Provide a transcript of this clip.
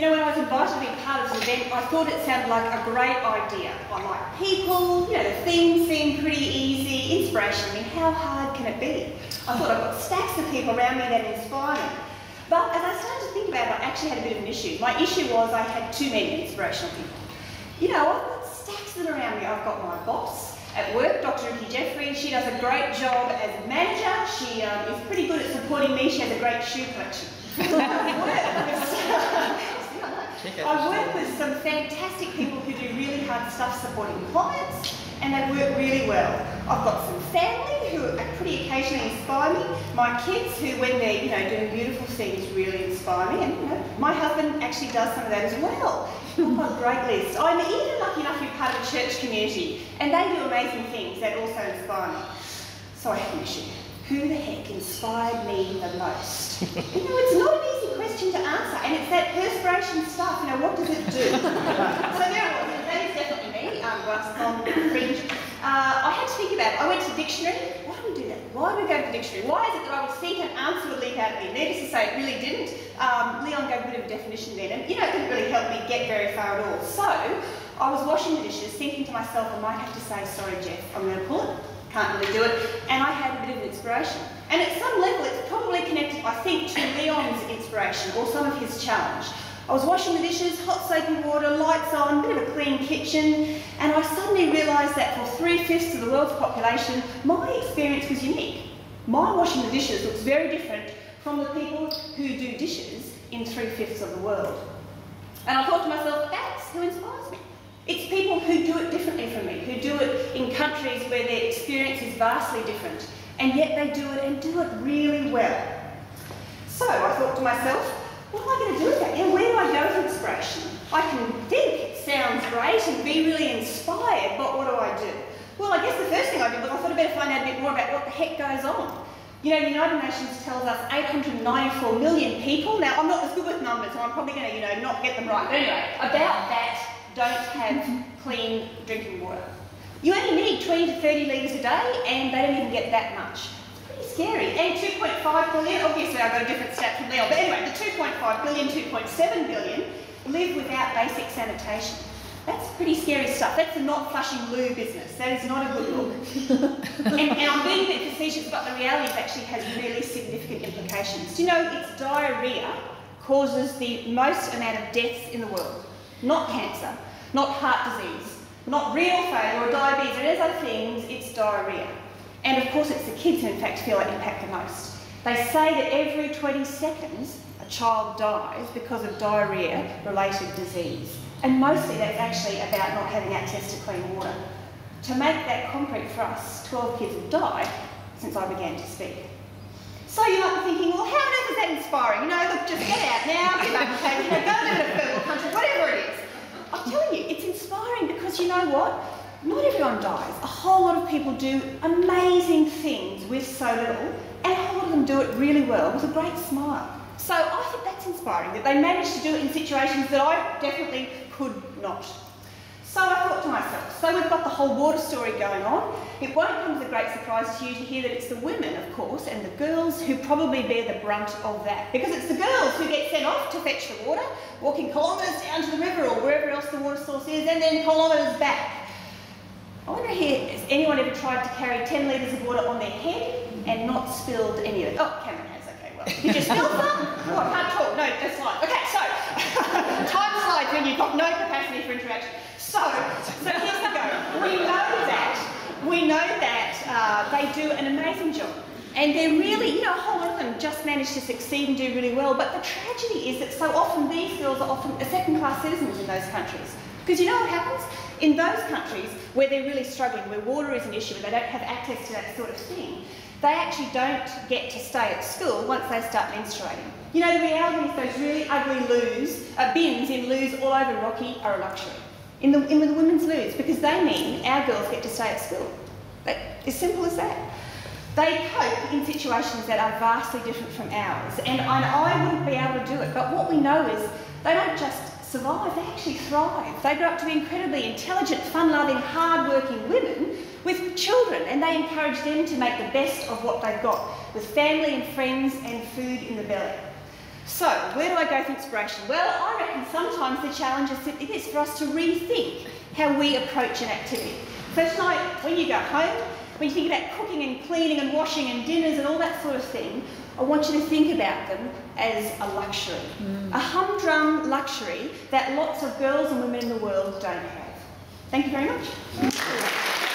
You know, when I was invited to be part of this event, I thought it sounded like a great idea. I like people, you know, the theme seemed pretty easy, inspiration. I mean, how hard can it be? I thought I've got stacks of people around me that inspire me. But as I started to think about it, I actually had a bit of an issue. My issue was I had too many inspirational people. You know, I've got stacks of them around me. I've got my boss at work, Dr. Ricky Jeffrey. She does a great job as a manager. She is pretty good at supporting me. She has a great shoe collection. I've worked with some fantastic people who do really hard stuff supporting clients, and they work really well. I've got some family who pretty occasionally inspire me. My kids who, when they're, you know, doing beautiful things, really inspire me. And, you know, my husband actually does some of that as well. I've got a great list. I'm even lucky enough to be part of a church community, and they do amazing things that also inspire me. So I have an issue. Who the heck inspired me the most? You know, it's not an easy question to answer, and it's that perspiration stuff, you know, what does it do? So there it was, that is definitely me, once on fringe. I had to think about it. I went to the dictionary. Why do we do that? Why do we go to the dictionary? Why is it that I would think an answer would leap out of me? Needless to say, it really didn't. Leon gave a bit of a definition then, and you know, it didn't really help me get very far at all. So I was washing the dishes, thinking to myself, I might have to say, sorry, Jeff, I'm going to pull it. Can't really do it, and I had a bit of an inspiration. And at some level, it's probably connected, I think, to Leon's inspiration or some of his challenge. I was washing the dishes, hot soapy water, lights on, bit of a clean kitchen, and I suddenly realised that for 3/5 of the world's population, my experience was unique. My washing the dishes looks very different from the people who do dishes in 3/5 of the world. And I thought to myself, that's who inspires me. It's people who do it differently from me, who do it in countries where their experience is vastly different, and yet they do it and do it really well. So I thought to myself, what am I going to do with that? Yeah, where do I go with inspiration? I can think it sounds great and be really inspired, but what do I do? Well, I guess the first thing I did was I thought I'd better find out a bit more about what the heck goes on. You know, the United Nations tells us 894 million people. Now, I'm not as good with numbers, so I'm probably going to, you know, not get them right. But anyway, about that don't have clean drinking water. You only need 20 to 30 litres a day, and they don't even get that much. It's pretty scary. And 2.5 billion, obviously I've got a different stat from Leon, but anyway, the 2.5 billion, 2.7 billion live without basic sanitation. That's pretty scary stuff. That's the not flushing loo business. That is not a good look. and I'm being a bit facetious, but the reality actually has really significant implications. Do you know, it's diarrhoea causes the most amount of deaths in the world. Not cancer, not heart disease, not renal failure or diabetes, or any other things, it's diarrhoea. And of course it's the kids who in fact feel that impact the most. They say that every 20 seconds a child dies because of diarrhoea-related disease. And mostly that's actually about not having access to clean water. To make that concrete for us, 12 kids have died since I began to speak. So you might be thinking, well, how on earth is that inspiring? You know, look, just get out now, give up the paper, you know, go live in a third world country, whatever it is. I'm telling you, it's inspiring because you know what? Not everyone dies. A whole lot of people do amazing things with so little, and a whole lot of them do it really well with a great smile. So I think that's inspiring, that they manage to do it in situations that I definitely could not. So I thought to myself, so we've got the whole water story going on. It won't come as a great surprise to you to hear that it's the women, of course, and the girls who probably bear the brunt of that. Because it's the girls who get sent off to fetch the water, walking kilometres down to the river or wherever else the water source is, and then kilometres back. I wonder here, has anyone ever tried to carry 10 litres of water on their head and not spilled any of it? Oh, Cameron has, okay, well. Did you spill some? Oh, I can't talk, no, that's fine. Okay, so, time slides when you've got no capacity for interaction. So here's the go. We know that they do an amazing job. And they're really, you know, a whole lot of them just manage to succeed and do really well. But the tragedy is that so often these girls are often second-class citizens in those countries. Because you know what happens? In those countries where they're really struggling, where water is an issue, and they don't have access to that sort of thing, they actually don't get to stay at school once they start menstruating. You know, the reality is those really ugly bins in loos all over Rocky are a luxury. In the women's loos, because they mean our girls get to stay at school. As simple as that. They cope in situations that are vastly different from ours, and I wouldn't be able to do it, but what we know is they don't just survive, they actually thrive. They grow up to be incredibly intelligent, fun-loving, hard-working women with children, and they encourage them to make the best of what they've got, with family and friends and food in the belly. So, where do I go for inspiration? Well, I reckon sometimes the challenge is simply this, for us to rethink how we approach an activity. So tonight, when you go home, when you think about cooking and cleaning and washing and dinners and all that sort of thing, I want you to think about them as a luxury. A humdrum luxury that lots of girls and women in the world don't have. Thank you very much.